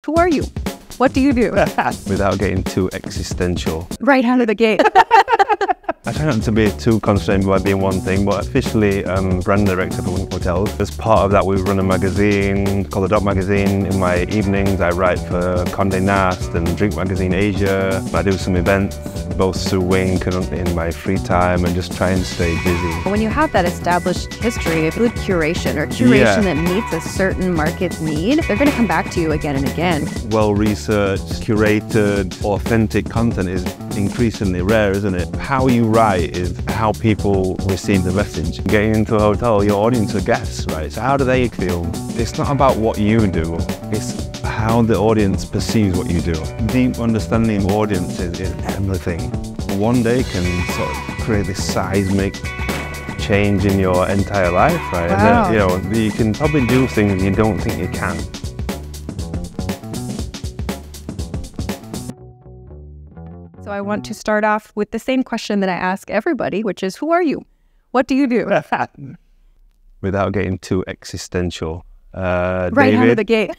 Who are you? What do you do? Without getting too existential. Right out of the gate. I try not to be too constrained by being one thing, but officially brand director for Wingspace Hotels. As part of that, we run a magazine called The Dot Magazine. In my evenings, I write for Condé Nast and Drink Magazine Asia. I do some events, both through Wink and in my free time, and just try and stay busy. When you have that established history of good curation or curation that meets a certain market's need, they're going to come back to you again and again. Well-researched, curated, authentic content is increasingly rare, isn't it? How you write is how people receive the message. Getting into a hotel, your audience are guests, right? So how do they feel? It's not about what you do, it's how the audience perceives what you do. Deep understanding of audiences is everything. One day can sort of create this seismic change in your entire life, right? Wow. And then, you can probably do things you don't think you can. So I want to start off with the same question that I ask everybody, which is, who are you? What do you do? Without getting too existential. Right David. out of the gate.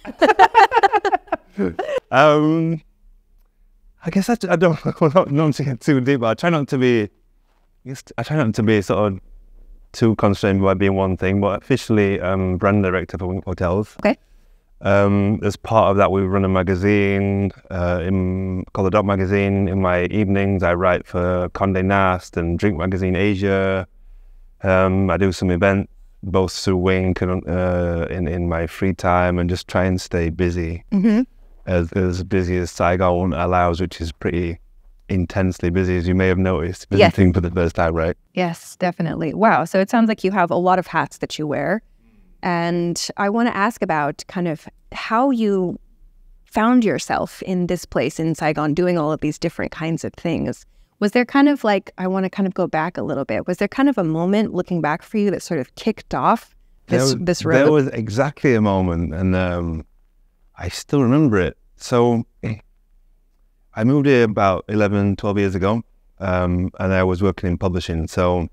I guess I don't not to get too deep, but I try not to be sort of too constrained by being one thing, but officially brand director for Wingspace Hotels. Okay. As part of that, we run a magazine called The Dot Magazine. In my evenings, I write for Condé Nast and Drink Magazine Asia. I do some events, both through Wink and in my free time, and just try and stay busy. Mm-hmm. As busy as Saigon allows, which is pretty intensely busy, as you may have noticed, visiting for the first time, right? Yes, definitely. Wow. So it sounds like you have a lot of hats that you wear. And I want to ask about kind of how you found yourself in this place in Saigon doing all of these different kinds of things. Was there kind of like, I want to kind of go back a little bit, was there kind of a moment looking back for you that sort of kicked off this road? There was exactly a moment, and I still remember it. So I moved here about 11, 12 years ago, and I was working in publishing. So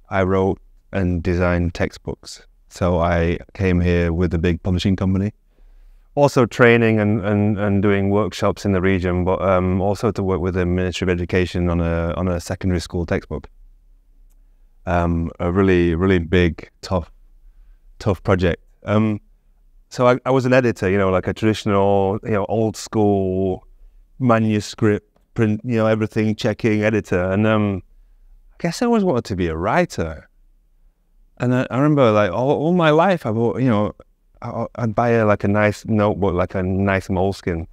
I wrote and designed textbooks. So I came here with a big publishing company, also training and doing workshops in the region, but also to work with the Ministry of Education on a secondary school textbook. A really, really big, tough project. So I was an editor, like a traditional, old school manuscript print, everything checking editor. And I guess I always wanted to be a writer. And I remember, like, all my life, I bought, I'd buy a nice notebook, like a nice moleskin.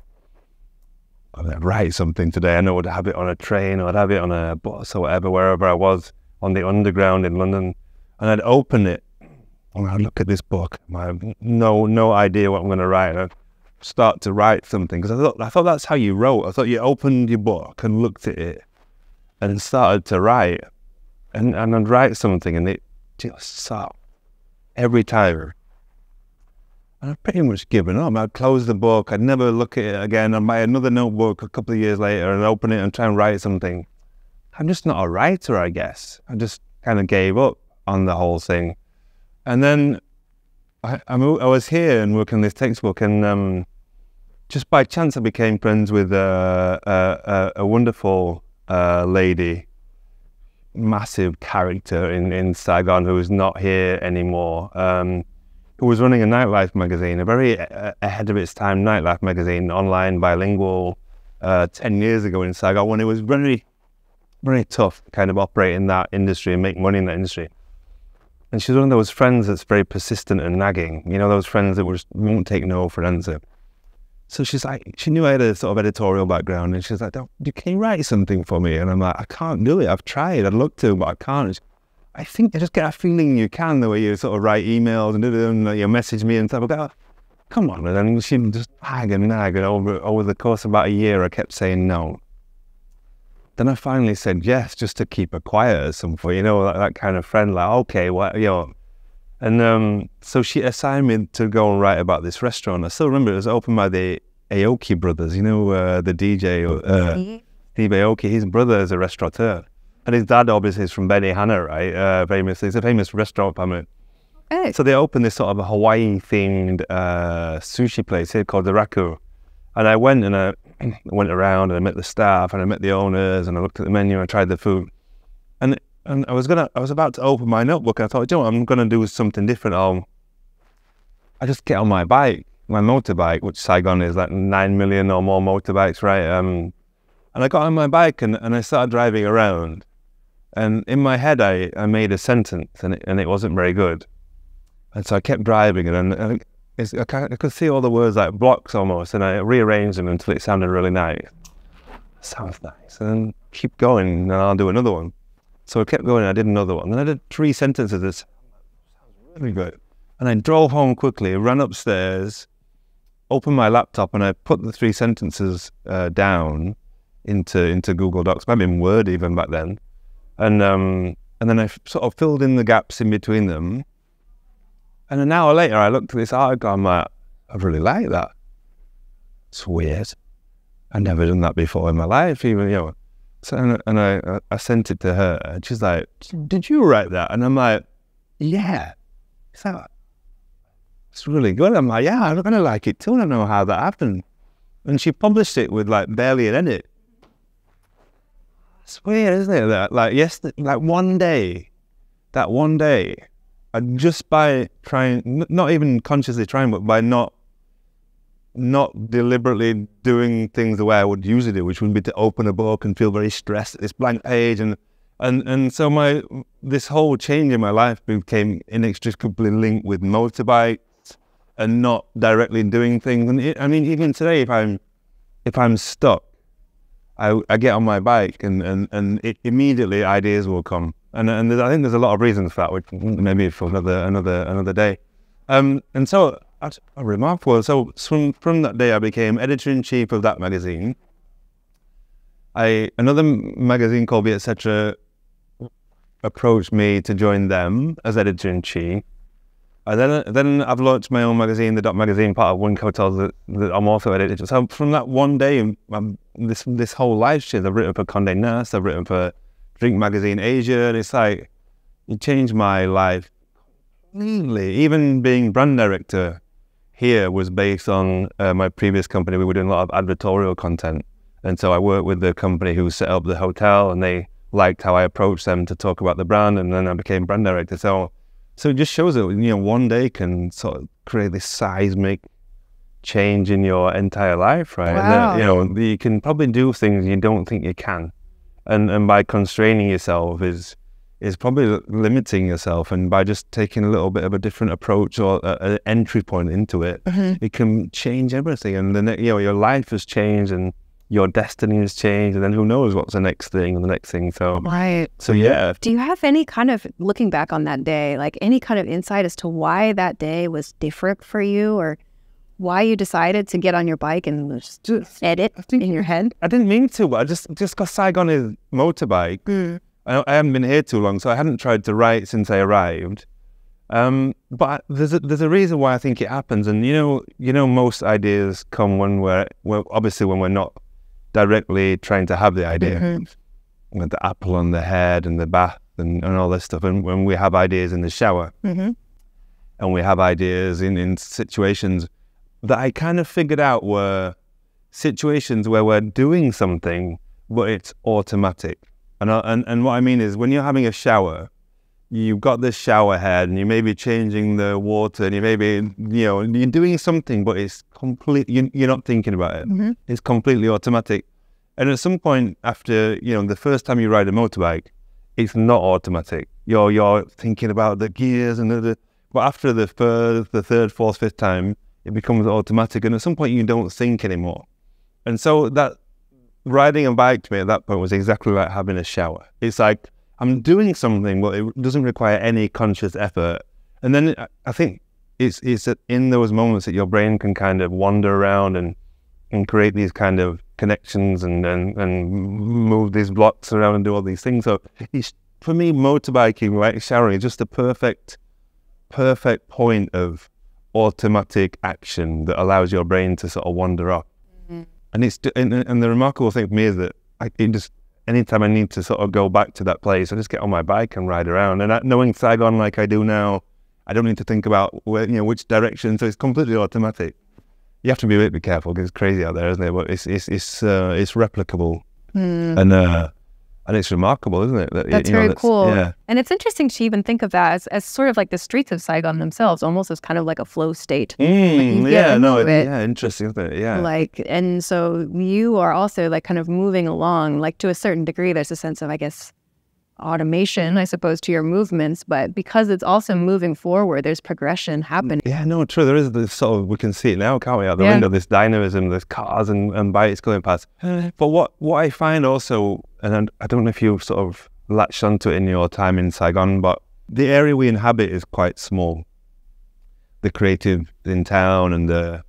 I'd write something today. I know I'd have it on a train, or I'd have it on a bus or whatever, wherever I was on the underground in London. And I'd open it, and I'd look at this book. I have no idea what I'm going to write. And I'd start to write something, because I thought that's how you wrote. I thought you opened your book and looked at it and started to write. And I'd write something, and it just sat every time. And I'd pretty much given up. I'd close the book, I'd never look at it again. I'd buy another notebook a couple of years later and open it and try and write something. I'm just not a writer, I guess. I just kind of gave up on the whole thing. And then I was here and working on this textbook, and just by chance I became friends with a wonderful lady, massive character in Saigon, who is not here anymore, who was running a nightlife magazine, a very ahead of its time nightlife magazine, online, bilingual, 10 years ago in Saigon, when it was very, very tough to kind of operate in that industry and make money in that industry. And she's one of those friends that's very persistent and nagging, those friends that won't take no for an answer. So she's like, she knew I had a sort of editorial background, and she's like, can you write something for me? And I'm like, I can't do it. I've tried. I'd love to, but I can't. I think I just get a feeling you can, the way you sort of write emails and you message me and stuff. I go, come on. And then she just nag and over the course of about a year, I kept saying no. Then I finally said yes, just to keep her quiet at some point, like that kind of friend, like, okay, what, And so she assigned me to go and write about this restaurant. I still remember it was opened by the Aoki brothers, the DJ, Steve Aoki. His brother is a restaurateur. And his dad obviously is from Benihana, right? Famously, it's a famous restaurant family. Hey. So they opened this sort of a Hawaii-themed sushi place here called the Raku. And I went and I went around and I met the staff and I met the owners and I looked at the menu and I tried the food. And I was about to open my notebook and I thought, you know what, I'm going to do something different. I just get on my bike, my motorbike, which Saigon is like 9 million or more motorbikes, right? And I got on my bike and I started driving around. And in my head, I made a sentence and it wasn't very good. And so I kept driving and I could see all the words like blocks almost, and I rearranged them until it sounded really nice. Sounds nice. And then keep going and I'll do another one. So I kept going and I did another one. And I did 3 sentences that sounds really good. And I drove home quickly, ran upstairs, opened my laptop, and I put the 3 sentences down into Google Docs, maybe in Word even back then. And then I sort of filled in the gaps in between them. And an hour later, I looked at this article, I'm like, I really like that. It's weird. I've never done that before in my life, even, you know. So, and I sent it to her, and she's like, did you write that? And I'm like, yeah. It's like, it's really good. I'm like, yeah, I'm going to like it too. I don't know how that happened. And she published it with like barely an edit. It's weird, isn't it? That like that one day, just by trying, not even consciously trying, but by not deliberately doing things the way I would usually do, which would be to open a book and feel very stressed at this blank page, and so this whole change in my life became inextricably linked with motorbikes and not directly doing things. And I mean, even today, if I'm stuck, I get on my bike and immediately ideas will come. And I think there's a lot of reasons for that, which maybe for another day. And so that's remarkable. So from that day, I became editor-in-chief of that magazine. Another magazine called Be Etc. approached me to join them as editor-in-chief. And then I've launched my own magazine, the Dot Magazine, part of Wink Hotels, that I'm also editor. So from that one day, this whole life change. I've written for Condé Nast, I've written for Drink Magazine Asia, and it's like, it changed my life completely. Even being brand director here was based on my previous company. We were doing a lot of advertorial content. And so I worked with the company who set up the hotel, and they liked how I approached them to talk about the brand, and then I became brand director. So it just shows that, you know, one day can sort of create this seismic change in your entire life, right? Wow. And that, you know, you can probably do things you don't think you can. And by constraining yourself is probably limiting yourself. And by just taking a little bit of a different approach or an entry point into it, it can change everything. And then, you know, your life has changed and your destiny has changed, and then who knows what's the next thing and the next thing. So, right. So yeah. Do you have any kind of, looking back on that day, like any kind of insight as to why that day was different for you, or why you decided to get on your bike and just edit in your head? I didn't mean to, but I just because Saigon is motorbike, I haven't been here too long, so I hadn't tried to write since I arrived. But there's a reason why I think it happens, and you know, most ideas come when we're not directly trying to have the idea. With the apple on the head and the bath and all this stuff, and when we have ideas in the shower, and we have ideas in situations that I kind of figured out were situations where we're doing something, but it's automatic. And what I mean is, when you're having a shower, you've got this shower head and you may be changing the water and you may be, you know, you're doing something, but it's you're not thinking about it. It's completely automatic. And at some point after, you know, the first time you ride a motorbike, it's not automatic. You're thinking about the gears and but after the third, fourth, fifth time, it becomes automatic. And at some point you don't think anymore. And so that riding a bike to me at that point was exactly like having a shower. It's like, I'm doing something, but it doesn't require any conscious effort. And then I think it's in those moments that your brain can kind of wander around and create these kind of connections and move these blocks around and do all these things. So it's, for me, motorbiking, like showering, is just a perfect point of automatic action that allows your brain to sort of wander off. And the remarkable thing for me is that anytime I need to sort of go back to that place, I just get on my bike and ride around. And knowing Saigon like I do now, I don't need to think about where, you know, which direction. So it's completely automatic. you have to be a bit careful because it's crazy out there, isn't it? But it's replicable, and it's remarkable, isn't it? That's very cool. Yeah. And it's interesting to even think of that as sort of like the streets of Saigon themselves, almost as kind of like a flow state. Interesting, isn't it? Yeah. Like, and so you are also like kind of moving along, like to a certain degree, there's a sense of, I guess, automation, I suppose, to your movements, but because it's also moving forward, there's progression happening. Yeah, no, true. There is this sort of, we can see it now, can't we, out the window, this dynamism, there's cars and bikes going past. But what I find also, and I don't know if you've sort of latched onto it in your time in Saigon, but the area we inhabit is quite small. The creative in town and the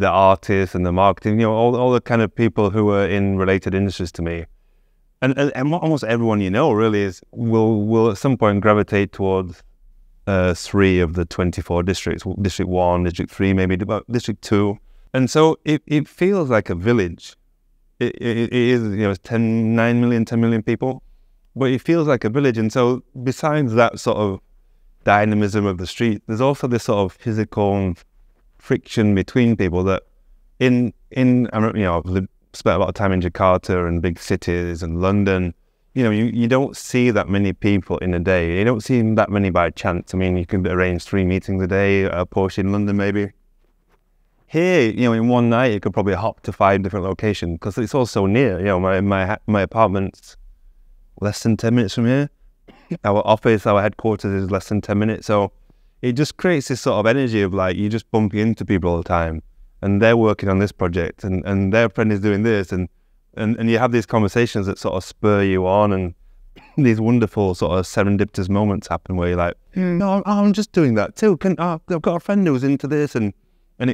artists and the marketing, all the kind of people who are in related industries to me. And almost everyone really will at some point gravitate towards 3 of the 24 districts, District 1, District 3, maybe District 2. And so it feels like a village. It is, it's 10 million people, but it feels like a village. And so besides that sort of dynamism of the street, there's also this sort of physical friction between people that I've spent a lot of time in Jakarta and big cities and London. You don't see that many people in a day. You don't see that many by chance. I mean, you can arrange 3 meetings a day, a Porsche in London maybe. Here, in one night, you could probably hop to 5 different locations because it's all so near. My apartment's less than 10 minutes from here. Our office, our headquarters is less than 10 minutes. So it just creates this sort of energy of like, you just bump into people all the time. And they're working on this project, and their friend is doing this, and you have these conversations that sort of spur you on, and these wonderful sort of serendipitous moments happen where you're like, no, I'm just doing that too. I've got a friend who's into this, and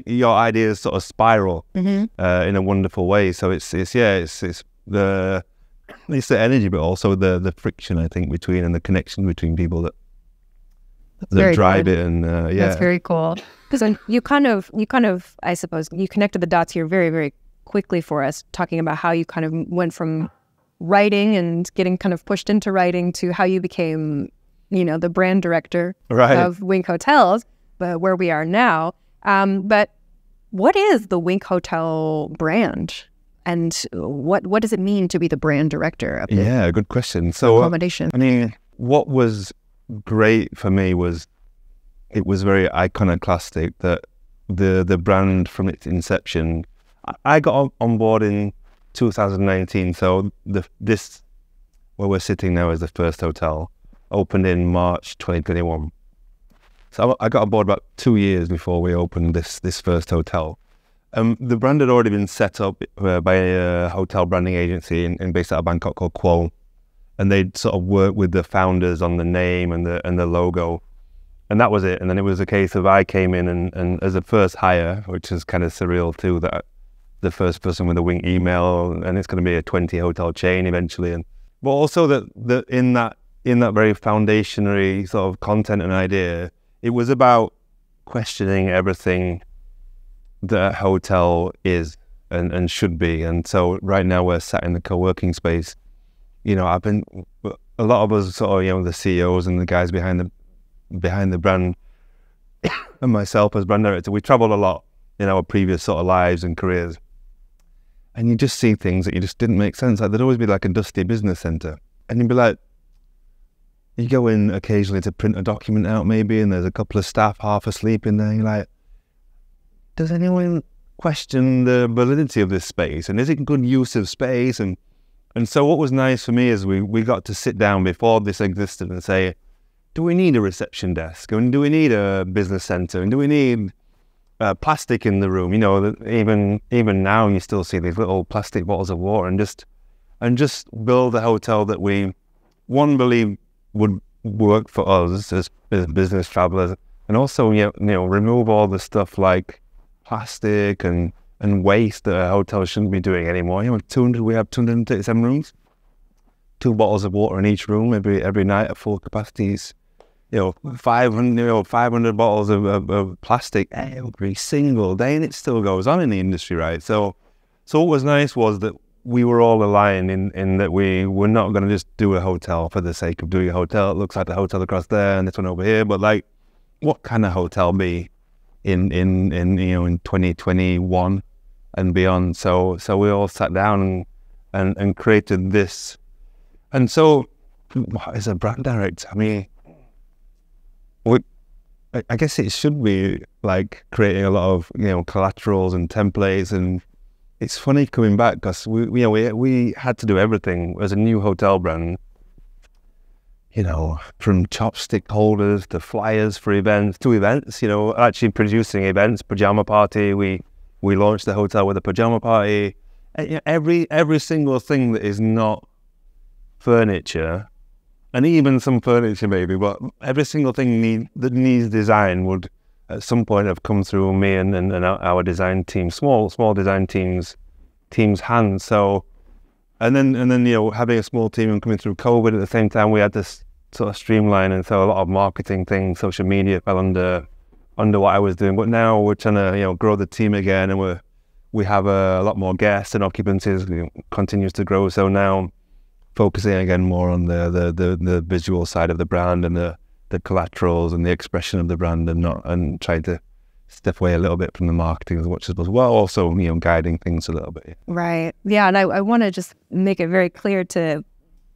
your ideas sort of spiral in a wonderful way. So it's the energy, but also the friction, I think, between and the connection between people that drive it, and that's very cool. Because you kind of, I suppose, you connected the dots here very, very quickly for us, talking about how you kind of went from writing and getting kind of pushed into writing to how you became, the brand director of Wink Hotels, but where we are now. But what is the Wink Hotel brand? And what does it mean to be the brand director of the good question. So accommodation? I mean, what was great for me was it was very iconoclastic that the brand from its inception. I got on board in 2019, so this where we're sitting now is the first hotel, opened in March 2021. So I got on board about 2 years before we opened this first hotel. The brand had already been set up by a hotel branding agency based out of Bangkok called Quo, and they'd sort of worked with the founders on the name and the logo. And that was it. And then it was a case of I came in and as a first hire, which is kind of surreal too, that the first person with a Wink email, and it's going to be a 20 hotel chain eventually. But also that in that very foundationary sort of content and idea, it was about questioning everything that a hotel is and should be. And so right now we're sat in the co-working space. I've been, a lot of us sort of, the CEOs and the guys behind the brand and myself as brand director, we traveled a lot in our previous sort of lives and careers. And you just see things that you just didn't make sense. Like there'd always be like a dusty business center. And you'd be like, you go in occasionally to print a document out maybe, and there's a couple of staff half asleep in there. You're like, does anyone question the validity of this space? And is it good use of space? And so what was nice for me is we got to sit down before this existed and say, do we need a reception desk? And do we need a business center? And do we need plastic in the room? Even now you still see these little plastic bottles of water, and just build a hotel that we believe would work for us as business travelers, and also remove all the stuff like plastic and waste that a hotel shouldn't be doing anymore. We have 237 rooms, 2 bottles of water in each room every night at full capacities. 500 bottles of plastic every single day, and it still goes on in the industry, right? So what was nice was that we were all aligned in that we were not going to just do a hotel for the sake of doing a hotel. It looks like the hotel across there and this one over here, but like, what can a hotel be? in 2021 and beyond. So we all sat down and created this. And so, as a brand director, I mean, I guess it should be like creating a lot of collaterals and templates. And it's funny coming back because we had to do everything as a new hotel brand. From chopstick holders to flyers for events to events. Actually producing events, pajama party. We launched the hotel with a pajama party. Every single thing that is not furniture, and even some furniture maybe, but every single thing that needs design would at some point have come through me and our design team, small design teams hands. So, and then having a small team and coming through COVID at the same time, we had this sort of streamline, and so a lot of marketing things, social media fell under what I was doing. But now we're trying to grow the team again, and we have a lot more guests, and occupancies continues to grow. So now focusing again more on the visual side of the brand and the collaterals and the expression of the brand, and trying to step away a little bit from the marketing as much as possible, while also guiding things a little bit. Right. Yeah, and I want to just make it very clear to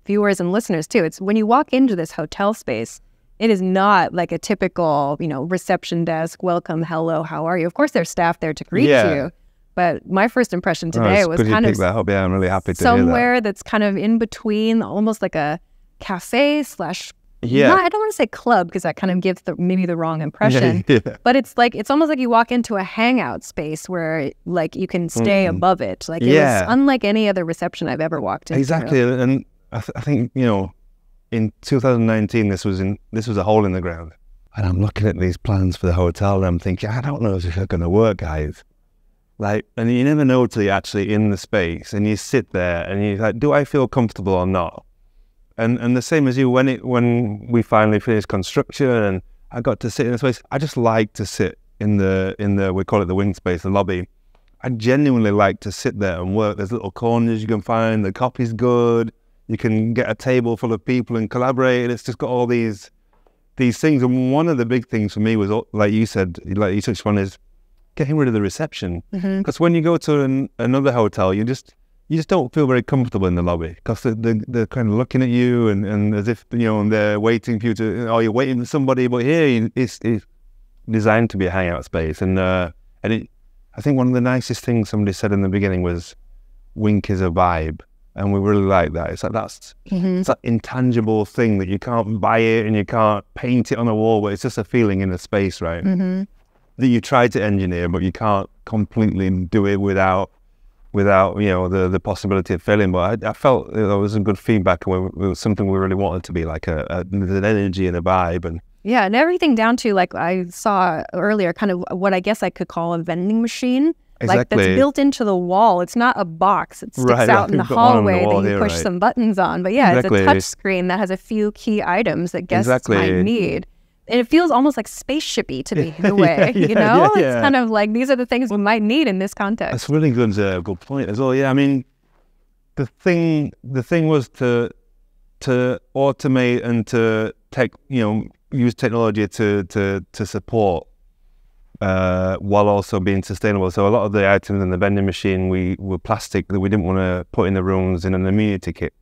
viewers and listeners too. It's when you walk into this hotel space, it is not like a typical, reception desk, welcome, hello, how are you? Of course, there's staff there to greet you. But my first impression today was kind of I'm really happy to somewhere hear that. That's kind of in between, almost like a cafe / I don't want to say club because that kind of gives maybe the wrong impression. But it's almost like you walk into a hangout space where like you can stay above it. Like it was unlike any other reception I've ever walked into. Exactly, and I think in 2019 this was a hole in the ground, and I'm looking at these plans for the hotel and I'm thinking, I don't know if it's going to work, guys. Like, and you never know till you're actually in the space and you sit there and you're like, do I feel comfortable or not? And the same as you, when we finally finished construction and I got to sit in the space, I just like to sit in the we call it the Wingspace, the lobby. I genuinely like to sit there and work. There's little corners you can find, the coffee's good, you can get a table full of people and collaborate, and it's just got all these things. And one of the big things for me was, like you said, like you touched on, is getting rid of the reception. Because when you go to another hotel, you just don't feel very comfortable in the lobby, because they're kind of looking at you and as if they're waiting for you to, or you're waiting for somebody. But here it's designed to be a hangout space, and I think one of the nicest things somebody said in the beginning was, "Wink is a vibe," and we really like that. It's like it's that intangible thing that you can't buy it and you can't paint it on a wall, but it's just a feeling in a space, right? That you try to engineer, but you can't completely do it without the possibility of failing. But I felt there was some good feedback, and it was something we really wanted to be like an energy and a vibe. And yeah, and everything down to, like I saw earlier, kind of what I guess I could call a vending machine. Exactly. Like that's built into the wall. It's not a box. It sticks out in the hallway that you push some buttons on. But yeah, it's a touch screen that has a few key items that guests might need. And it feels almost like spaceshipy to me in a way, It's kind of like, these are the things we might need in this context. That's really good point as well. Yeah, I mean, the thing was to automate and to use technology to support while also being sustainable. So a lot of the items in the vending machine were plastic that we didn't want to put in the rooms in an amenity kit.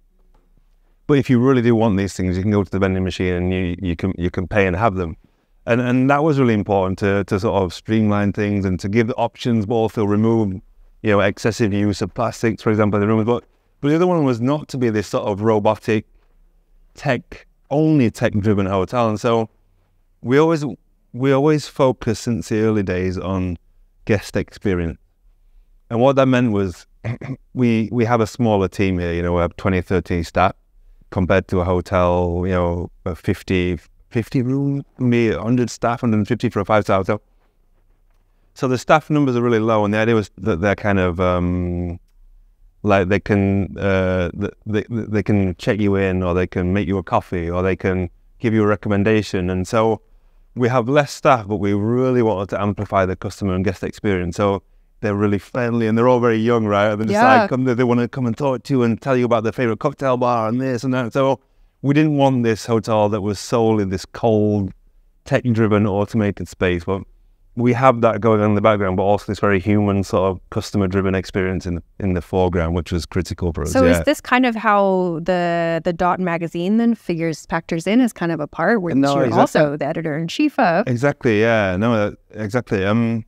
But if you really do want these things, you can go to the vending machine and you can pay and have them. And that was really important to sort of streamline things and to give the options, but also remove excessive use of plastics, for example, in the rooms. But the other one was not to be this sort of robotic, tech-driven hotel. And so we always focused since the early days on guest experience. And what that meant was we have a smaller team here. We have 20, 30 staff, compared to a hotel, a 50 room, maybe 100 staff, 150 for a 5-star hotel. So the staff numbers are really low, and the idea was that they're kind of like they can check you in, or they can make you a coffee, or they can give you a recommendation. And so we have less staff, but we really wanted to amplify the customer and guest experience. So they're really friendly, and they're all very young, right? They're just they want to come and talk to you and tell you about their favorite cocktail bar and this and that. So we didn't want this hotel that was solely this cold, tech-driven, automated space. But we have that going on in the background, but also this very human sort of customer-driven experience in the foreground, which was critical for us. So is this kind of how the Dot magazine then factors in as kind of a part, which you're exactly. Also the editor-in-chief of? Exactly, yeah. No, exactly. There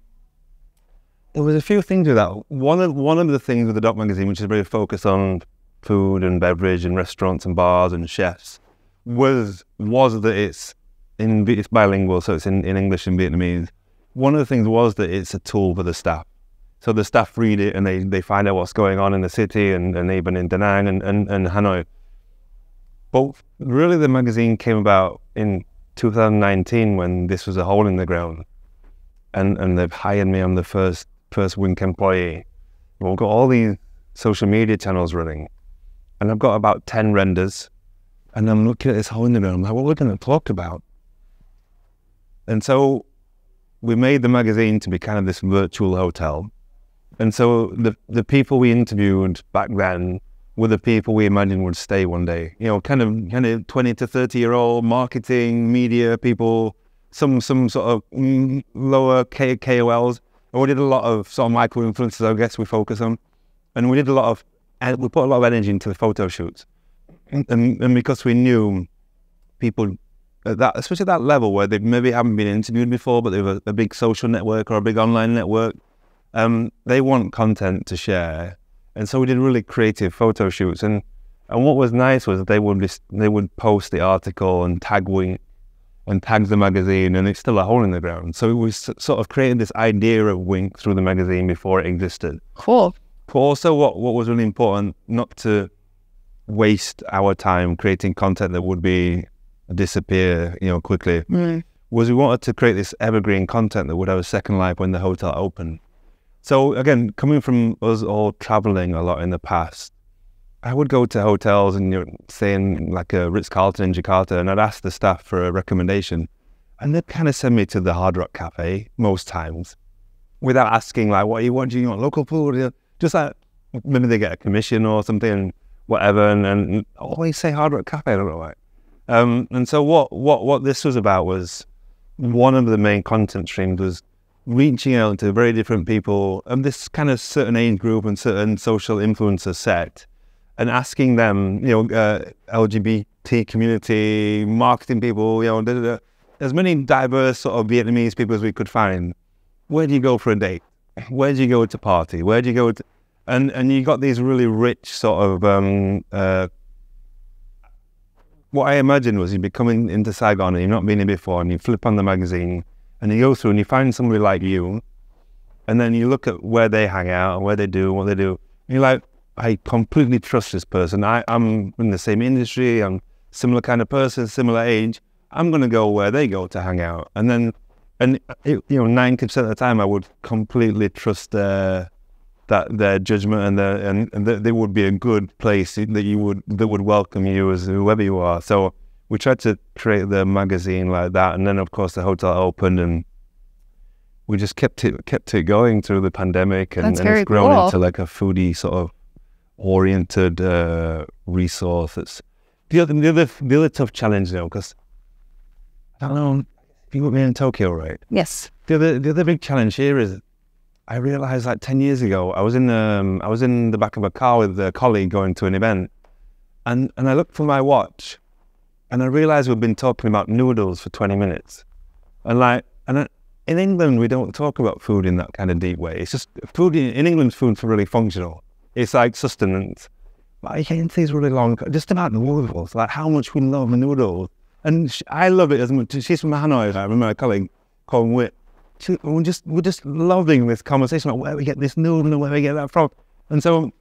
was a few things with that. One of the things with the Dot magazine, which is very focused on food and beverage and restaurants and bars and chefs, was that it's bilingual, so it's in English and Vietnamese. One of the things was that it's a tool for the staff. So the staff read it and they find out what's going on in the city and even in Da Nang and Hanoi. But really the magazine came about in 2019 when this was a hole in the ground. And they've hired me. I'm the first Wink employee. We've got all these social media channels running. And I've got about 10 renders. And I'm looking at this hole in the ground. I'm like, what are we going to talk about? And so we made the magazine to be kind of this virtual hotel. And so the people we interviewed back then were the people we imagined would stay one day. You know, kind of 20 to 30-year-old marketing, media people, some sort of lower KOLs. And we did a lot of sort of micro-influencers, I guess we focus on. And we put a lot of energy into the photo shoots. And because we knew people at that, especially at that level where they maybe haven't been interviewed before, but they have a big social network or a big online network, they want content to share. And so we did really creative photo shoots. And what was nice was they would post the article and tag Wink and tag the magazine, and it's still a hole in the ground. So it was sort of creating this idea of Wink through the magazine before it existed. Cool. But also what was really important, not to waste our time creating content that would disappear, quickly, was we wanted to create this evergreen content that would have a second life when the hotel opened. So again, coming from us all traveling a lot in the past, I would go to hotels and say in like a Ritz-Carlton in Jakarta, and I'd ask the staff for a recommendation, and they'd kind of send me to the Hard Rock Cafe most times, without asking like, what do you want? Local food? Just like maybe they get a commission or something, whatever, and always say Hard Rock Cafe. I don't know why. And so what this was about was, one of the main content streams was reaching out to very different people of this kind of certain age group and certain social influencer set, and asking them, LGBT community, marketing people, as many diverse sort of Vietnamese people as we could find. Where do you go for a date? Where do you go to party? Where do you go to... And you got these really rich sort of... what I imagined was you'd be coming into Saigon and you've not been here before, and you flip on the magazine and you go through and you find somebody like you, and then you look at where they hang out and where they do and what they do, and you're like, I completely trust this person. I'm in the same industry, I'm similar kind of person, similar age. I'm going to go where they go to hang out. And then, 90% of the time I would completely trust their judgment, and they would be a good place that would welcome you as whoever you are. So we tried to create the magazine like that, and then of course the hotel opened, and we just kept it going through the pandemic, and it's grown into like a foodie sort of oriented resource. It's the other tough challenge though, because I don't know, you got me in Tokyo, right? Yes. The other big challenge here is, I realized like 10 years ago, I was in the back of a car with a colleague going to an event, and I looked for my watch, and I realized we'd been talking about noodles for 20 minutes. In England, we don't talk about food in that kind of deep way. It's just food in England, food's really functional. It's like sustenance. But I can't say it's really long, just about noodles, like how much we love noodles. And I love it as much. She's from Hanoi, I remember my colleague called Wit. We're just loving this conversation about where we get this noodle and where we get that from. And so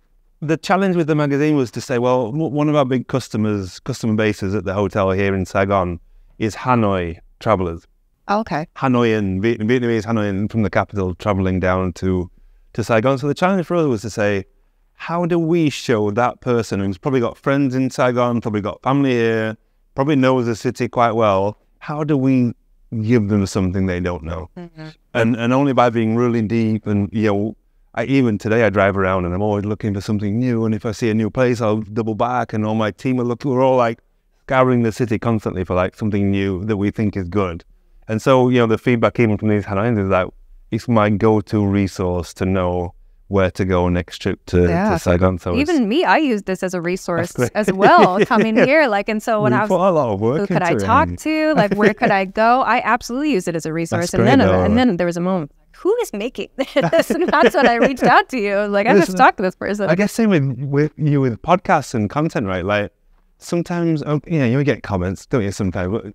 the challenge with the magazine was to say, well, one of our big customer bases at the hotel here in Saigon is Hanoi travelers. Okay. Hanoian, Vietnamese Hanoian from the capital traveling down to Saigon. So the challenge for us was to say, how do we show that person who's probably got friends in Saigon, probably got family here, probably knows the city quite well, how do we give them something they don't know? Mm-hmm. And only by being really deep, and even today I drive around and I'm always looking for something new, and if I see a new place I'll double back, and all my team will look, we're all like scouring the city constantly for like something new that we think is good. And so the feedback even from these Hanoians is like, it's my go-to resource to know where to go next trip to Saigon. So even me, I use this as a resource as well, coming here. Like, and so when I was, put a lot of work who could I into talk to? Like, where could I go? I absolutely use it as a resource. That's And then there was a moment, who is making this? And that's when I reached out to you. Like, I just talked to this person. I guess same with podcasts and content, right? Like, sometimes, you get comments, don't you? Sometimes, but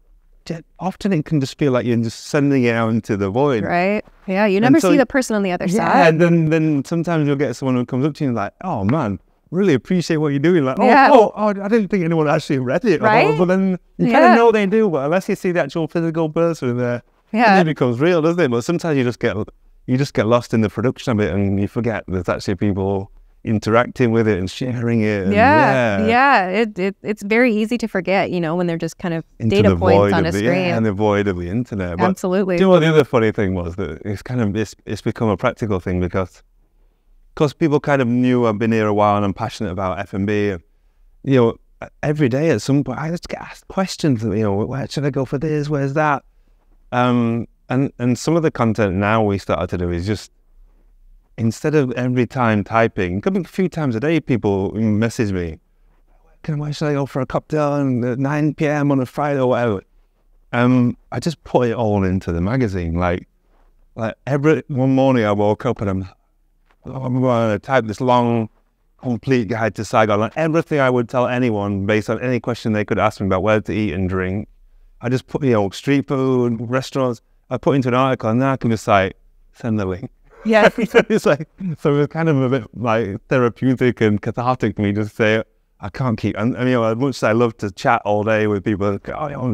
often it can just feel like you're just sending it out into the void. Right. Yeah. You never see the person on the other side. Yeah. And then sometimes you'll get someone who comes up to you and like, oh man, really appreciate what you're doing. Like, oh, I didn't think anyone actually read it. Right. But then you kind of know they do, but unless you see the actual physical person there, it becomes real, doesn't it? But sometimes you just get lost in the production of it and you forget there's actually people interacting with it and sharing it. And it's very easy to forget, when they're just kind of into data points on a screen. And the void of the internet. But absolutely. Do you know what the other funny thing was? That it's become a practical thing because people kind of knew I've been here a while and I'm passionate about F&B. And, every day at some point I just get asked questions. Where should I go for this? Where's that? And some of the content now we started to do is just, instead of every time typing, could be a few times a day, people message me, where should I go for a cocktail at 9 p.m. on a Friday or whatever? I just put it all into the magazine. Like one morning I woke up and I'm going to type this long, complete guide to Saigon. Like everything I would tell anyone based on any question they could ask me about where to eat and drink. I just put, street food, restaurants, I put into an article and then I can just like send the link. Yeah. It's like, so it's kind of a bit like therapeutic and cathartic for me to say, I can't keep, and as much as I love to chat all day with people,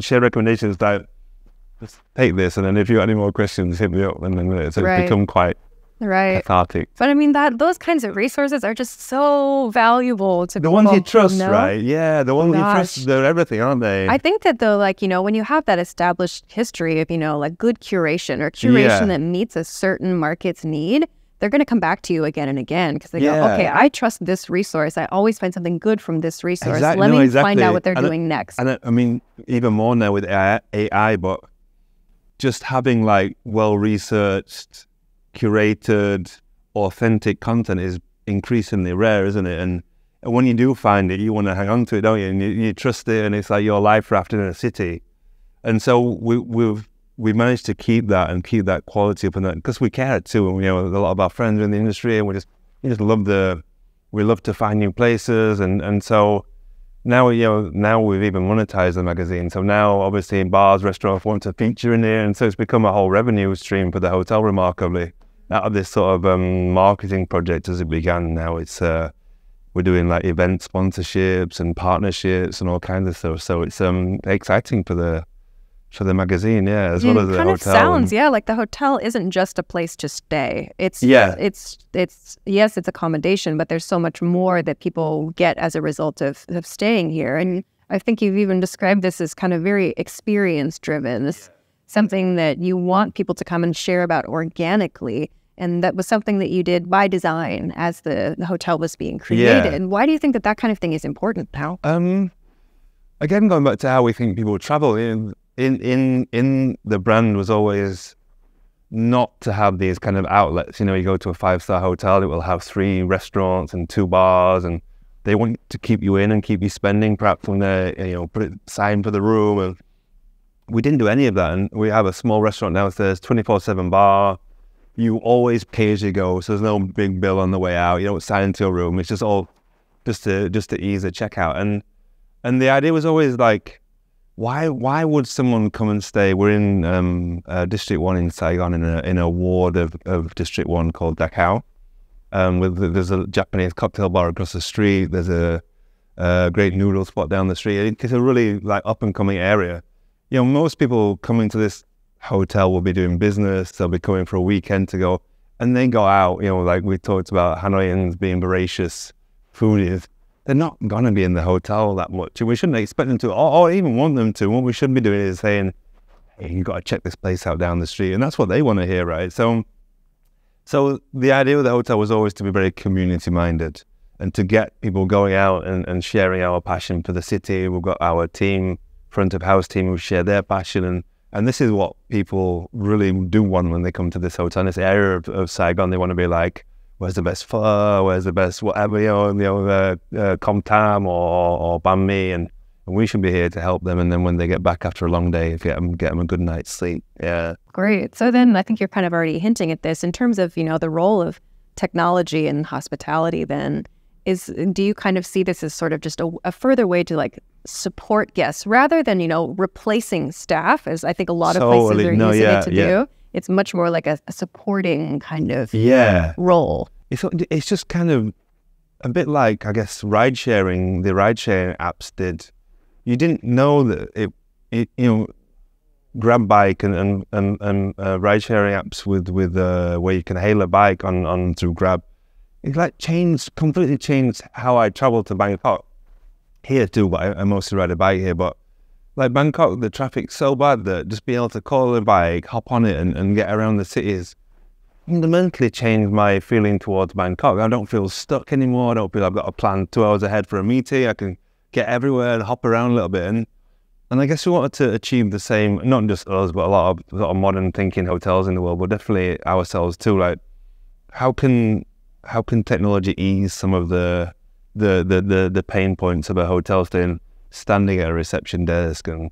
share recommendations, like, just take this, and then if you got any more questions, hit me up, and then it's become quite cathartic. But those kinds of resources are just so valuable to the ones you trust, right? Yeah, the ones you trust, they're everything, aren't they? I think that though, when you have that established history of, good curation or curation that meets a certain market's need, they're going to come back to you again and again because they go, okay, I trust this resource. I always find something good from this resource. Let me find out what they're doing next. And even more now with AI, but just having well-researched, curated, authentic content is increasingly rare, isn't it? And when you do find it, you want to hang on to it, don't you? And you trust it, and it's like your life raft in a city. And so we've managed to keep that quality up, and that because we care too. And a lot of our friends are in the industry, and we just love to find new places, and so now we've even monetized the magazine. So now obviously bars, restaurants want to feature in there, and so it's become a whole revenue stream for the hotel. Remarkably, out of this sort of marketing project as it began, now it's we're doing event sponsorships and partnerships and all kinds of stuff. So it's exciting for the magazine, as well as the hotel. It kind of sounds, like the hotel isn't just a place to stay. It's accommodation, but there's so much more that people get as a result of staying here. And I think you've even described this as kind of very experience driven. It's something that you want people to come and share about organically. And that was something that you did by design as the hotel was being created. And why do you think that kind of thing is important now? Again, going back to how we think people travel, in the brand was always not to have these kind of outlets. You go to a 5-star hotel, it will have 3 restaurants and 2 bars, and they want to keep you in and keep you spending, perhaps when they, put a sign for the room. And we didn't do any of that. And we have a small restaurant downstairs, 24/7 bar. You always pay as you go, so there's no big bill on the way out. You don't sign into your room. It's just all just to ease the checkout. And the idea was always why would someone come and stay? We're in District 1 in Saigon, in a ward of District 1 called Dachau. There's a Japanese cocktail bar across the street. There's a great noodle spot down the street. It's a really up and coming area. Most people coming to this hotel will be doing business. They'll be coming for a weekend to go, and they go out. We talked about Hanoians being voracious foodies. They're not going to be in the hotel that much. And we shouldn't expect them to, or even want them to. What we should be doing is saying, hey, you've got to check this place out down the street. And that's what they want to hear, right? So the idea of the hotel was always to be very community-minded and to get people going out and sharing our passion for the city. We've got our team, front of house team, who share their passion, And this is what people really do want when they come to this hotel, in this area of Saigon. They want to be like, where's the best pho, where's the best whatever, com tam or banh mi, and we should be here to help them. And then when they get back after a long day, get them a good night's sleep. Yeah. Great. So then I think you're kind of already hinting at this in terms of, the role of technology and hospitality then. Do you kind of see this as sort of just a further way to like support guests rather than, replacing staff, as I think a lot of places are using it to do? It's much more like a supporting kind of role. It's just kind of a bit like, I guess, ride sharing. The ride sharing apps did. You didn't know that Grab bike and ride sharing apps with where you can hail a bike on through Grab. It like completely changed how I travel to Bangkok. Here too, but I mostly ride a bike here. But like Bangkok, the traffic's so bad that just being able to call a bike, hop on it and get around the cities fundamentally changed my feeling towards Bangkok. I don't feel stuck anymore. I don't feel I've got to plan 2 hours ahead for a meeting. I can get everywhere and hop around a little bit. And I guess we wanted to achieve the same, not just us, but a lot of modern thinking hotels in the world, but definitely ourselves too. Like, how can technology ease some of the pain points of a hotel stay, standing at a reception desk and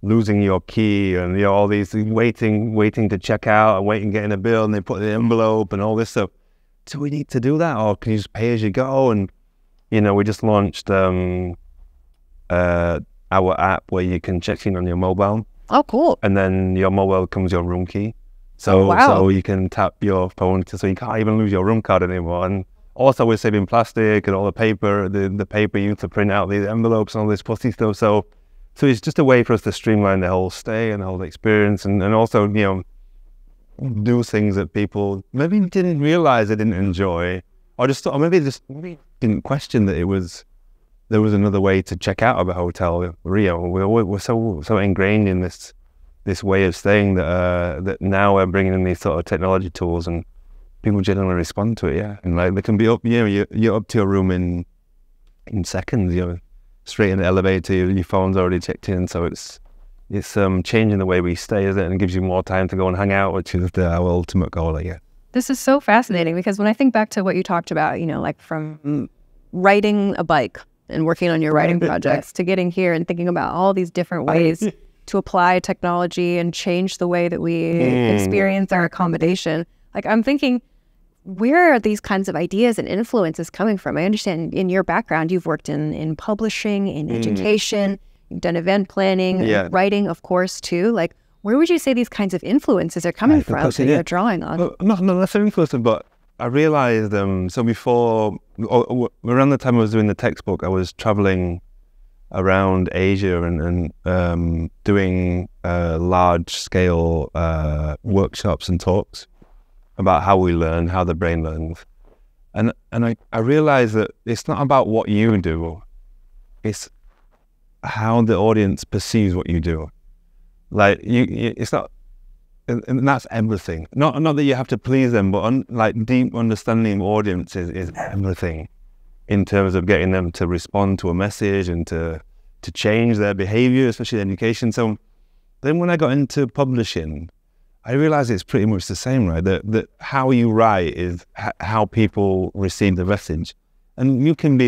losing your key and all these waiting to check out and waiting getting a bill and they put the envelope and all this stuff. Do we need to do that, or can you just pay as you go? And we just launched our app where you can check in on your mobile. Oh, cool! And then your mobile becomes your room key. So you can tap your phone, so you can't even lose your room card anymore. And also we're saving plastic and all the paper, the paper used to print out the envelopes and all this pussy stuff. So it's just a way for us to streamline the whole stay and the whole experience, and also do things that people maybe didn't realize they didn't enjoy, or just thought, or maybe didn't question that there was another way to check out of a hotel. We're so ingrained in this way of staying that now we're bringing in these sort of technology tools, and people generally respond to it. Yeah, and like they can be up. You're up to your room in seconds. Straight in the elevator. Your phone's already checked in. So it's changing the way we stay, isn't it? And it gives you more time to go and hang out, which is our ultimate goal. I guess. This is so fascinating because when I think back to what you talked about, like from riding a bike and working on your writing projects to getting here and thinking about all these different ways to apply technology and change the way that we experience our accommodation. Like, I'm thinking, where are these kinds of ideas and influences coming from? I understand in your background, you've worked in publishing, in education, you've done event planning, writing, of course, too. Like, where would you say these kinds of influences are coming from that you're drawing on? Well, not necessarily influences, but I realized, so before, around the time I was doing the textbook, I was traveling around Asia and doing large-scale workshops and talks about how we learn, how the brain learns. And I realized that it's not about what you do, it's how the audience perceives what you do. Like, it's not, and that's everything. Not that you have to please them, but deep understanding of audience is everything in terms of getting them to respond to a message and to change their behavior, especially in education. So then when I got into publishing, I realized it's pretty much the same, right? That how you write is how people receive the message. And you can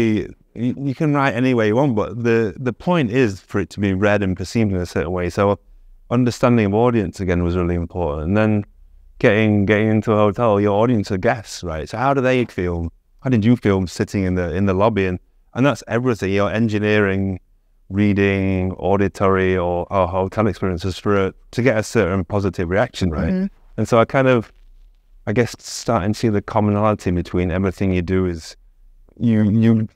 write any way you want, but the point is for it to be read and perceived in a certain way. So understanding of audience again was really important. And then getting into a hotel, your audience are guests, right? So how do they feel? How did you feel sitting in the lobby? And that's everything. You're engineering, reading, auditory, or hotel experiences to get a certain positive reaction, right? Mm-hmm. And so I guess starting to see the commonality between everything you do is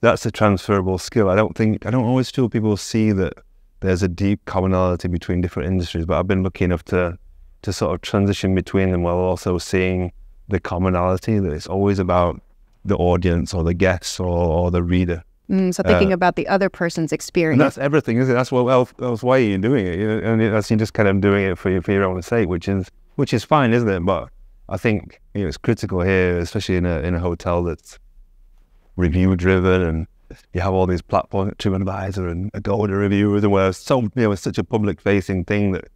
that's a transferable skill. I don't always feel people see that there's a deep commonality between different industries, but I've been lucky enough to sort of transition between them while also seeing the commonality that it's always about the audience or the guests or the reader. So thinking about the other person's experience. And that's everything, isn't it? That's what else why you're doing it. And you're just kind of doing it for your own sake, which is fine, isn't it? But I think it's critical here, especially in a hotel that's review driven, and you have all these platforms, TripAdvisor and Agoda reviewers, and where it's such a public facing thing that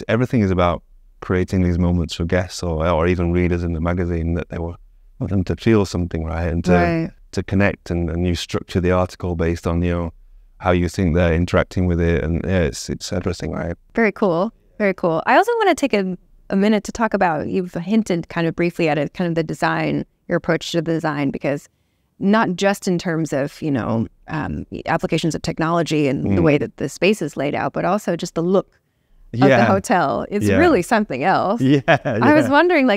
everything is about creating these moments for guests or even readers in the magazine that they want them to feel something, right? And to connect, and you structure the article based on, how you think they're interacting with it, and it's everything, right? Very cool. Very cool. I also want to take a minute to talk about, you've hinted kind of briefly at it, kind of the design, your approach to the design, because not just in terms of, applications of technology and the way that the space is laid out, but also just the look of the hotel. It's really something else. I was wondering,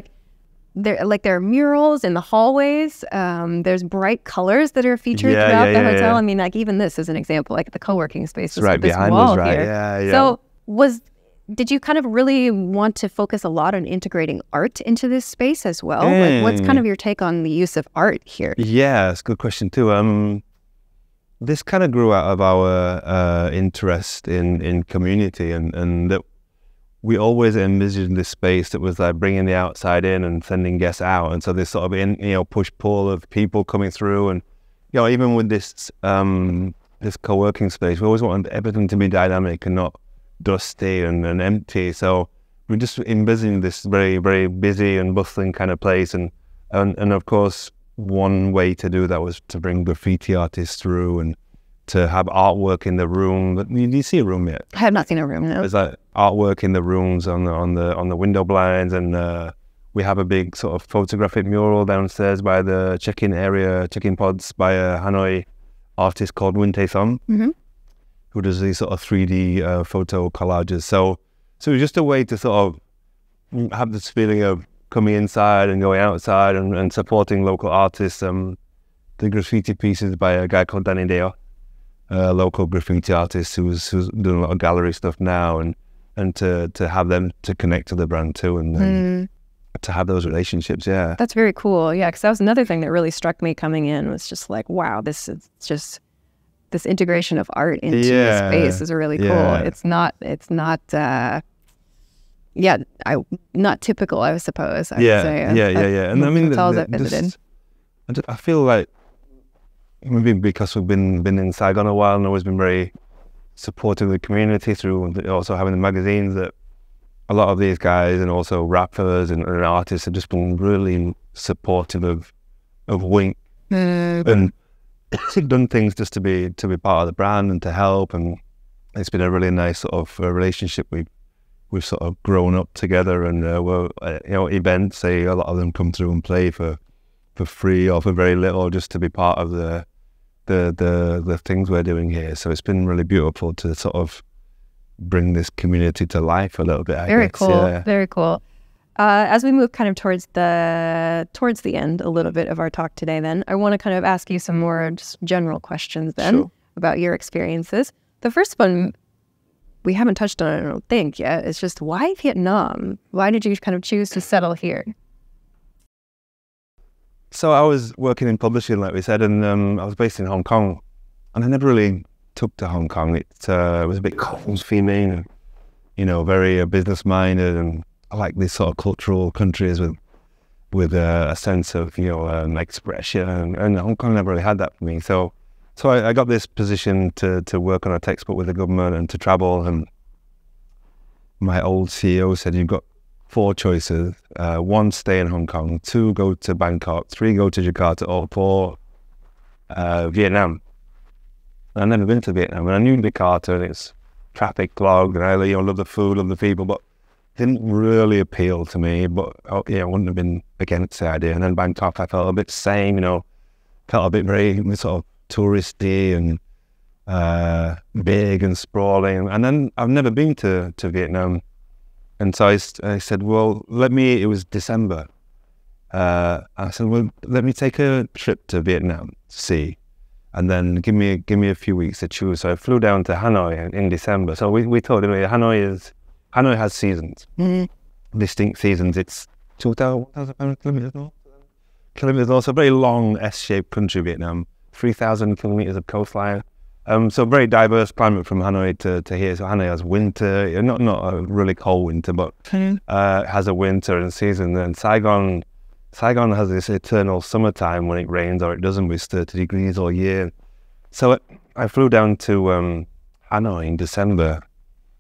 there are murals in the hallways. There's bright colors that are featured throughout the hotel. I mean, even this is an example, the co-working space is right this behind wall us, right? here. So did you kind of really want to focus a lot on integrating art into this space as well? What's kind of your take on the use of art here? Yeah, it's a good question too. This kind of grew out of our interest in community, and that we always envisioned this space that was bringing the outside in and sending guests out. And so this sort of push-pull of people coming through, and even with this this co-working space, we always wanted everything to be dynamic and not dusty and empty. So we just envisioned this very, very busy and bustling kind of place, and of course one way to do that was to bring graffiti artists through and to have artwork in the room. But do you see a room yet? I have not seen a room, no. There's artwork in the rooms on the window blinds, and we have a big sort of photographic mural downstairs by the check-in pods by a Hanoi artist called Winte Son, who does these sort of 3D photo collages. So it was just a way to sort of have this feeling of coming inside and going outside and supporting local artists. The graffiti pieces by a guy called Danny Deo, a local graffiti artist who's doing a lot of gallery stuff now, and to have them to connect to the brand too, and to have those relationships. Yeah, that's very cool. Yeah, because that was another thing that really struck me coming in, was just wow, this is just this integration of art into the space is really cool. It's not not typical, I suppose. I would say. And I mean, hotels I've visited. I feel like maybe because we've been in Saigon a while and always been very supportive of the community through also having the magazines, that a lot of these guys and also rappers and artists have just been really supportive of Wink and done things just to be part of the brand and to help, and it's been a really nice sort of relationship. We've sort of grown up together, and events, a lot of them come through and play for free or for very little, just to be part of the things we're doing here. So it's been really beautiful to sort of bring this community to life a little bit. Very cool. Very cool. As we move kind of towards the end a little bit of our talk today, then I want to kind of ask you some more just general questions then about your experiences. The first one we haven't touched on, I don't think yet. It's just, why Vietnam? Why did you kind of choose to settle here? So I was working in publishing, like we said, and I was based in Hong Kong, and I never really took to Hong Kong. It was a bit cold feeling, and very business minded, and I like these sort of cultural countries with a sense of expression, and Hong Kong never really had that for me. So I got this position to work on a textbook with the government and to travel, and my old CEO said, you've got 4 choices. 1, stay in Hong Kong. 2, go to Bangkok. 3, go to Jakarta. Or 4, Vietnam. And I've never been to Vietnam, and I knew Jakarta and its traffic clogged, and I love the food, love the people, but it didn't really appeal to me. But I wouldn't have been against the idea. And then Bangkok, I felt a bit same, felt a bit very sort of touristy and big and sprawling. And then I've never been to Vietnam. And so I said, well, it was December. I said, well, let me take a trip to Vietnam to see, and then give me a few weeks to choose. So I flew down to Hanoi in December. So we told him Hanoi has seasons, distinct seasons. It's 2,000 kilometers north, so a very long S-shaped country, Vietnam, 3,000 kilometers of coastline. So very diverse climate from Hanoi to here. So Hanoi has winter, not a really cold winter, but has a winter and season. And Saigon has this eternal summertime when it rains or it doesn't, with 30 degrees all year. So I flew down to Hanoi in December,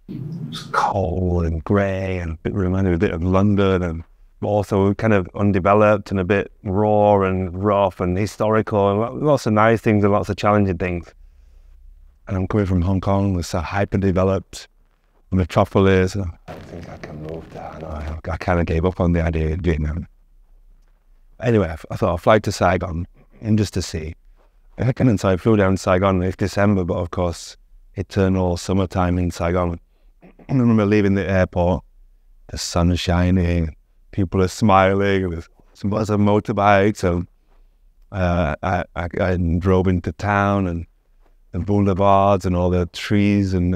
It's cold and grey and reminded me a bit of London, and also kind of undeveloped and a bit raw and rough and historical, and lots of nice things and lots of challenging things. And I'm coming from Hong Kong, it's a hyper-developed metropolis. I think I can move there. I kind of gave up on the idea of Vietnam. Anyway, I thought I'd fly to Saigon and just to see. And so I flew down to Saigon. It's December, but of course, eternal summertime in Saigon. I remember leaving the airport, the sun is shining, people are smiling, there's lots of motorbikes. And I drove into town and the boulevards and all the trees and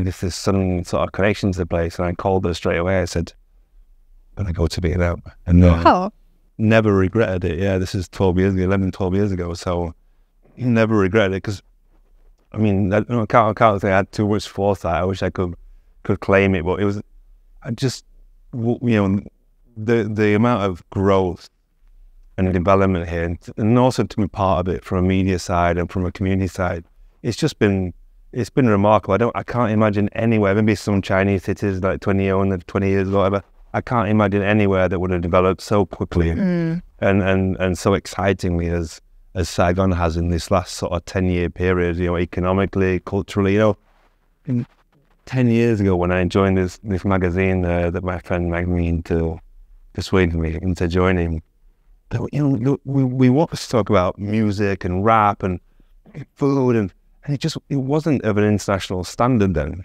this sudden sort of connection to the place. And I called her straight away. I said, I'm going to go to Vietnam. And never regretted it. Yeah, this is 11, 12 years ago. So never regretted it, because I mean, I can't say I had too much foresight. I wish I could claim it, but it was, I just, the amount of growth and development here, and also to be part of it from a media side and from a community side, it's been remarkable. I can't imagine anywhere, maybe some Chinese cities like 20 years or whatever, I can't imagine anywhere that would have developed so quickly and so excitingly as Saigon has in this last sort of 10-year period, economically, culturally. 10 years ago when I joined this magazine that my friend Magdalene persuaded me into joining, we wanted to talk about music and rap and food, and it wasn't of an international standard then.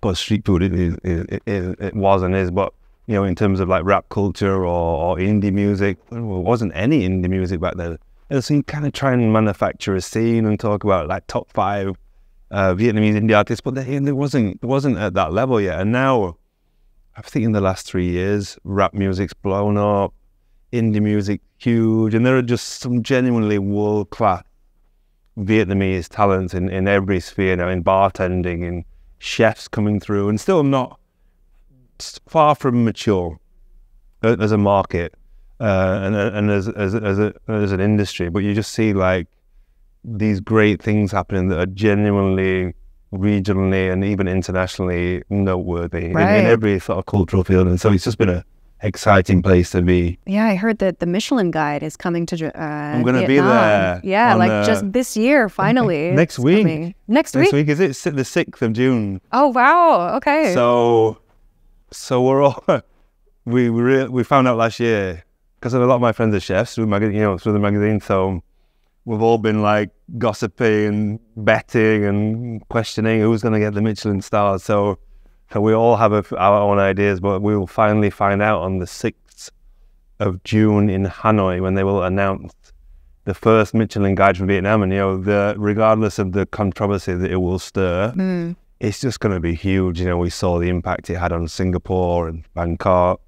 But street food, it was and is, but in terms of like rap culture or indie music, there wasn't any indie music back then. And so you kind of try and manufacture a scene and talk about like top 5 Vietnamese indie artists, but it wasn't at that level yet. And now, I think in the last 3 years, rap music's blown up, indie music huge, and there are just some genuinely world-class Vietnamese talents in every sphere now, in bartending, in chefs coming through, and still not far from mature as a market and as an industry. But you just see like these great things happening that are genuinely regionally and even internationally noteworthy in every sort of cultural field. And so it's just been an exciting place to be. Yeah, I heard that the Michelin guide is coming to I'm going to be there. Yeah, just this year, finally. Next week. Next week? Next week, is it the 6th of June? Oh, wow. Okay. So we're all, we found out last year, because a lot of my friends are chefs through the magazine, so we've all been like gossiping and betting and questioning who's going to get the Michelin star. So we all have our own ideas, but we will finally find out on the 6th of June in Hanoi when they will announce the first Michelin guide from Vietnam. And, regardless of the controversy that it will stir, it's just going to be huge. We saw the impact it had on Singapore and Bangkok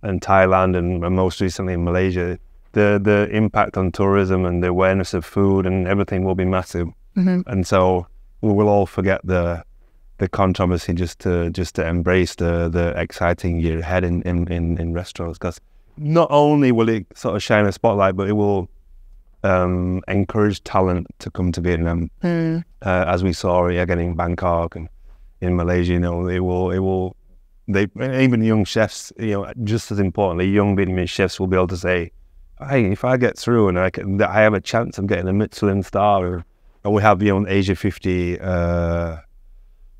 and Thailand and most recently in Malaysia. The impact on tourism and the awareness of food and everything will be massive. And so we will all forget the controversy just to embrace the exciting year ahead in restaurants, because not only will it sort of shine a spotlight, but it will encourage talent to come to Vietnam, as we saw again in Bangkok and in Malaysia. Even young chefs, just as importantly, young Vietnamese chefs will be able to say, hey, if I get through and I have a chance of getting a Michelin star, and we have Asia 50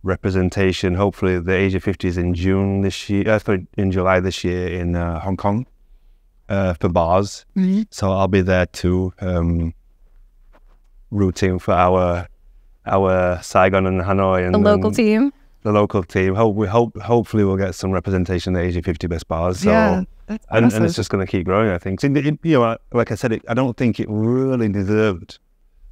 representation. Hopefully the Asia 50 is in in July this year in Hong Kong for bars. So I'll be there too, rooting for our Saigon and Hanoi and the local team. The local team. Hopefully we'll get some representation in the Asia 50 best bars. So, yeah, that's awesome. And it's just going to keep growing, I think. So, like I said, I don't think it really deserved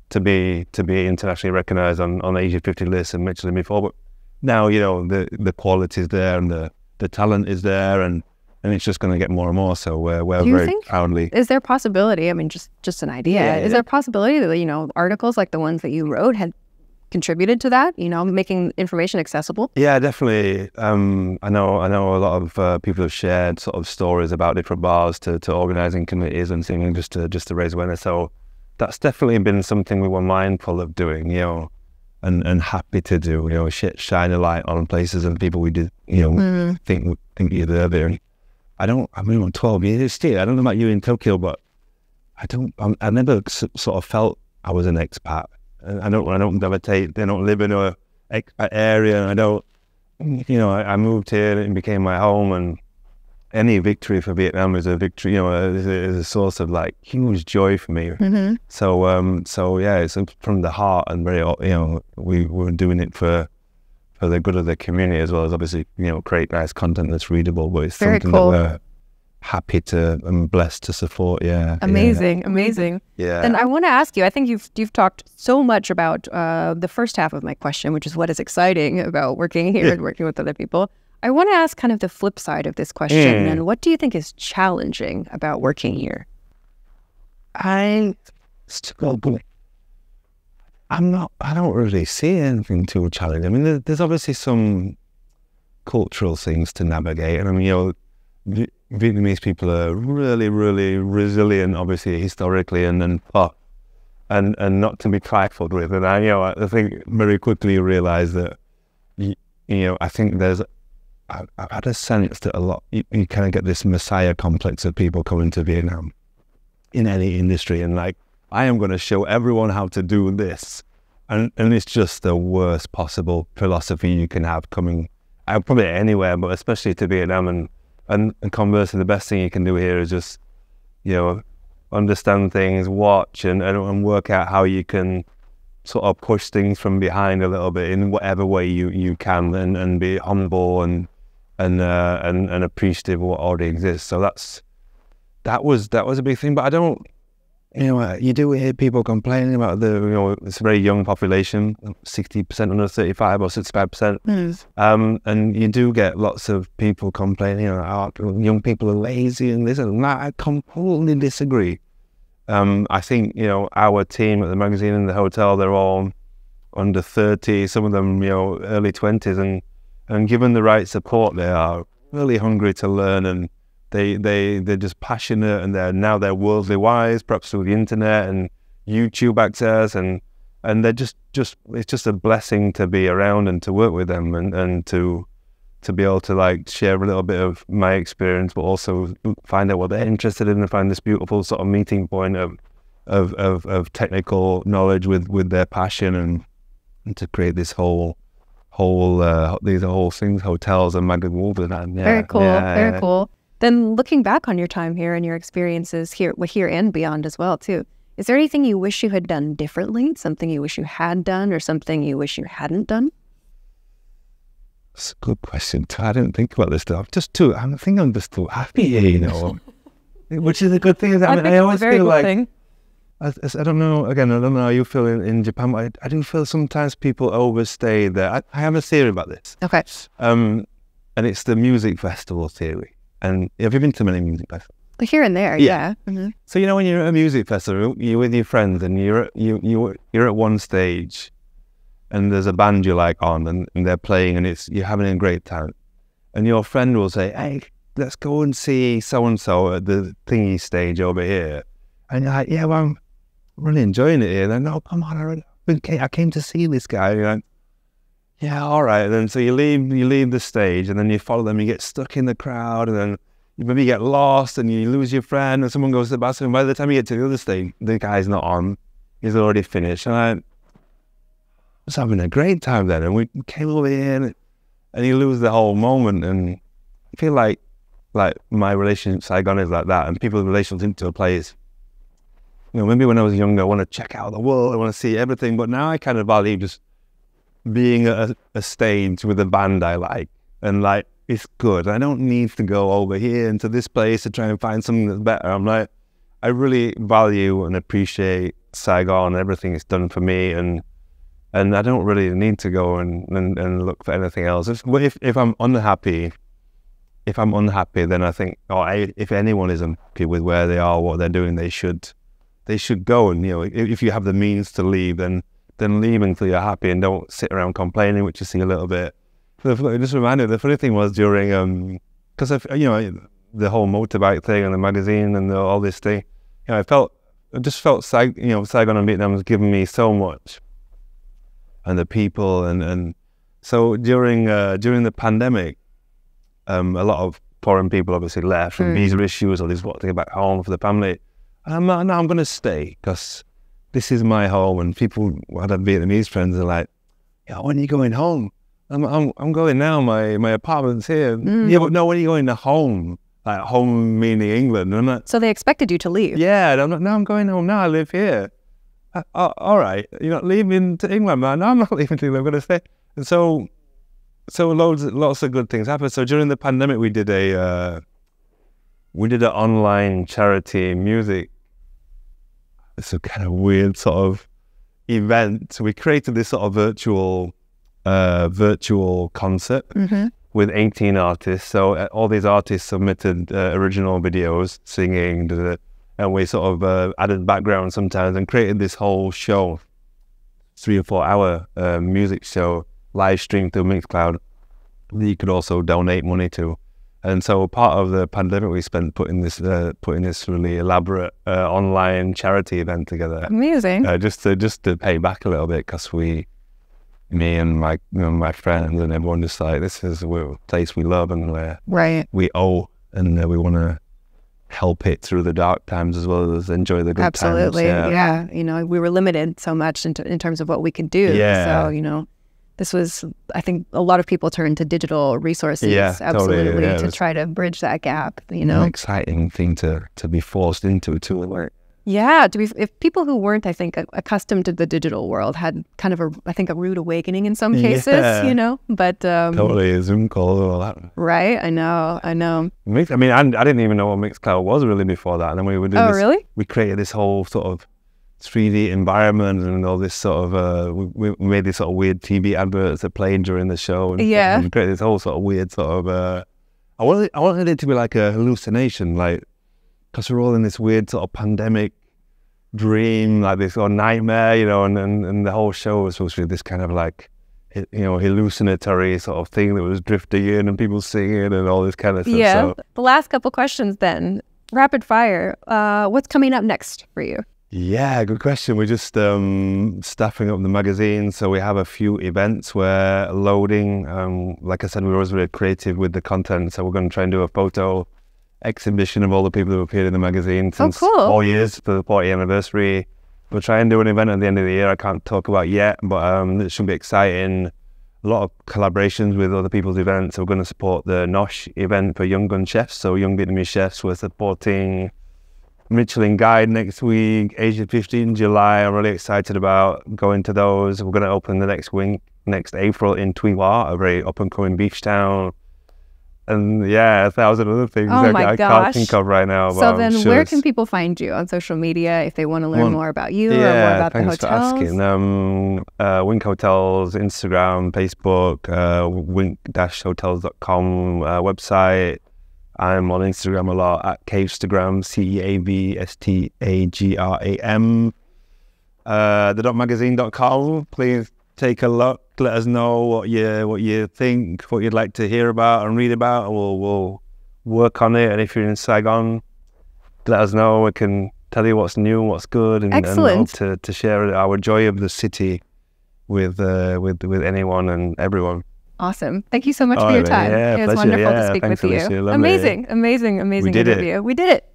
to be internationally recognized on Asia 50 lists and Michelin before, but now the quality is there and the talent is there, and it's just going to get more and more. So we're very proudly. Is there a possibility? I mean, just an idea. Is there a possibility that articles like the ones that you wrote had contributed to that? Making information accessible? Yeah, definitely. I know a lot of people have shared sort of stories about different bars to organising committees and things just to raise awareness. So that's definitely been something we were mindful of doing. and happy to do, shine a light on places and people we did, think you're there. And I'm 12 years still. I don't know about you in Tokyo, but I never sort of felt I was an expat. I don't gravitate. I don't live in a area. And I moved here and it became my home. And any victory for Vietnam is a victory. Is a source of like huge joy for me. Mm-hmm. So yeah, it's from the heart, and very, we were doing it for the good of the community, as well as obviously, create nice content that's readable. But it's very something cool. that we're happy to and blessed to support. Yeah. Amazing. Yeah. And I want to ask you, I think you've talked so much about the first half of my question, which is what is exciting about working here and working with other people. I want to ask kind of the flip side of this question. And what do you think is challenging about working here? I don't really see anything too challenging. I mean, there's obviously some cultural things to navigate. And I mean, Vietnamese people are really, really resilient, obviously, historically, and tough, and not to be trifled with. And I think very quickly you realize that, I think I've had a sense that a lot, you kind of get this messiah complex of people coming to Vietnam in any industry, and like, I am going to show everyone how to do this. And it's just the worst possible philosophy you can have coming probably anywhere, but especially to Vietnam. And conversely, the best thing you can do here is just, understand things, watch, and work out how you can sort of push things from behind a little bit in whatever way you can, and be humble and appreciative of what already exists. So that was a big thing. But I don't, you do hear people complaining about it's a very young population, 60% under 35 or 65%. And you do get lots of people complaining, young people are lazy and this and that. I completely disagree. I think, our team at the magazine and the hotel, they're all under 30, some of them, early 20s. And given the right support, they are really hungry to learn, and they're just passionate, and they're worldly wise, perhaps through the internet and YouTube access, and they're just it's just a blessing to be around and to work with them, and to be able to like share a little bit of my experience, but also find out what they're interested in, and find this beautiful sort of meeting point of technical knowledge with their passion, and to create this whole things, hotels and magazines. Very cool. Then looking back on your time here and your experiences here and beyond as well too, is there anything you wish you had done differently? Something you wish you had done, or something you wish you hadn't done? That's a good question. I didn't think about this stuff. I think I'm just too happy here, which is a good thing. I always feel like, I don't know how you feel in Japan, but I do feel sometimes people overstay there. I have a theory about this. Okay. And it's the music festival theory. And have you been to many music festivals? Here and there, yeah. Mm-hmm. So when you're at a music festival, you're with your friends, and you're at one stage, and there's a band you like on, and they're playing, and you're having a great time, and your friend will say, "Hey, let's go and see so and so at the thingy stage over here," and you're like, "Yeah, well, I'm really enjoying it here." And then, "No, come on, I came to see this guy." And you're like, "Yeah, all right." And then so you leave the stage, and then you follow them. You get stuck in the crowd, and then you maybe get lost, and you lose your friend, and someone goes to the bathroom. By the time you get to the other stage, the guy's not on; he's already finished. And I was having a great time then, and we came over here, and you lose the whole moment. And I feel like my relationship with Saigon is like that, and people's relationship to a place. Maybe when I was younger, I want to check out the world, I want to see everything, but now I kind of value just being at a stage with a band I like, and like, it's good. I don't need to go over here into this place to try and find something that's better. I'm like, I really value and appreciate Saigon and everything it's done for me, and I don't really need to go and look for anything else. If I'm unhappy, then I think, if anyone is unhappy with where they are, what they're doing, they should go. And if you have the means to leave, then leave until you're happy, and don't sit around complaining, which you see a little bit. It just reminded me, the funny thing was during, because the whole motorbike thing and the magazine and all this thing, I just felt Saigon and Vietnam has given me so much and the people. And so during the pandemic, a lot of foreign people obviously left from visa issues, or they just want to get back home for the family. And I'm like, no, I'm going to stay because this is my home. And people, I had Vietnamese friends, are like, yeah, when are you going home? I'm going now. My apartment's here. Yeah, but no, when are you going to home? Like home meaning England. And I'm like, so they expected you to leave. yeah, I'm like, no, I'm going home now. I live here. All right, you're not leaving to England, man. No, I'm not leaving to England. I'm going to stay. And so lots of good things happened. So during the pandemic, we did an online charity music. It's a kind of weird sort of event. We created this sort of virtual concert with 18 artists. So all these artists submitted original videos, singing, and we sort of added background sometimes and created this whole show, 3 or 4 hour music show, live streamed through Mixcloud that you could also donate money to. And so part of the pandemic we spent putting this really elaborate online charity event together. Amazing. Just to pay back a little bit, because me and my friends and everyone, just like, this is a place we love and where we owe, and we want to help it through the dark times as well as enjoy the good times. Absolutely, yeah. You know, we were limited so much in terms of what we could do. Yeah. So, you know, this was, I think a lot of people turned to digital resources, absolutely, totally, yeah. To try to bridge that gap, you know. An exciting thing to be forced into too. Yeah, if people who weren't, I think, accustomed to the digital world had kind of a rude awakening in some cases, you know, but... totally, a Zoom call and all that. Right, I know. I mean, I didn't even know what Mixcloud was really before that, and then we were doing really? We created this whole sort of 3D environment and all this sort of, we made these sort of weird TV adverts that played during the show. And we created this whole sort of weird sort of, I wanted it to be like a hallucination, like, because we're all in this weird sort of pandemic dream, like this or nightmare, you know, and the whole show was supposed to be this kind of like, you know, hallucinatory sort of thing that was drifting in and people singing and all this kind of stuff. Yeah. So, the last couple questions then, rapid fire. What's coming up next for you? Yeah, good question. We're just staffing up the magazine, so we have a few events we're loading. Like I said, we're always really creative with the content, so we're going to try and do a photo exhibition of all the people who appeared in the magazine since 4 years for the 40th anniversary. We'll try and do an event at the end of the year. I can't talk about yet, but it should be exciting. A lot of collaborations with other people's events. So we're going to support the Nosh event for young gun chefs, so young Vietnamese chefs. We're supporting Michelin Guide next week, Asia 15 in July. I'm really excited about going to those. We're going to open the next wing next April in Tuy Hoa, a very up-and-coming beach town. And yeah, 1,000 other things I can't think of right now. So then where can people find you on social media if they want to learn more about you or more about the hotels? Thanks for asking. Wink Hotels, Instagram, Facebook, wink-hotels.com website. I'm on Instagram a lot at Cavestagram, CEAVSTAGRAM. The.magazine.com. Please take a look. Let us know what you think, what you'd like to hear about and read about, and we'll work on it. And if you're in Saigon, let us know. We can tell you what's new, what's good, and hope to share our joy of the city with anyone and everyone. Awesome. Thank you so much for your time. Yeah, it was pleasure. wonderful to speak with you. Alicia, amazing interview. We did it.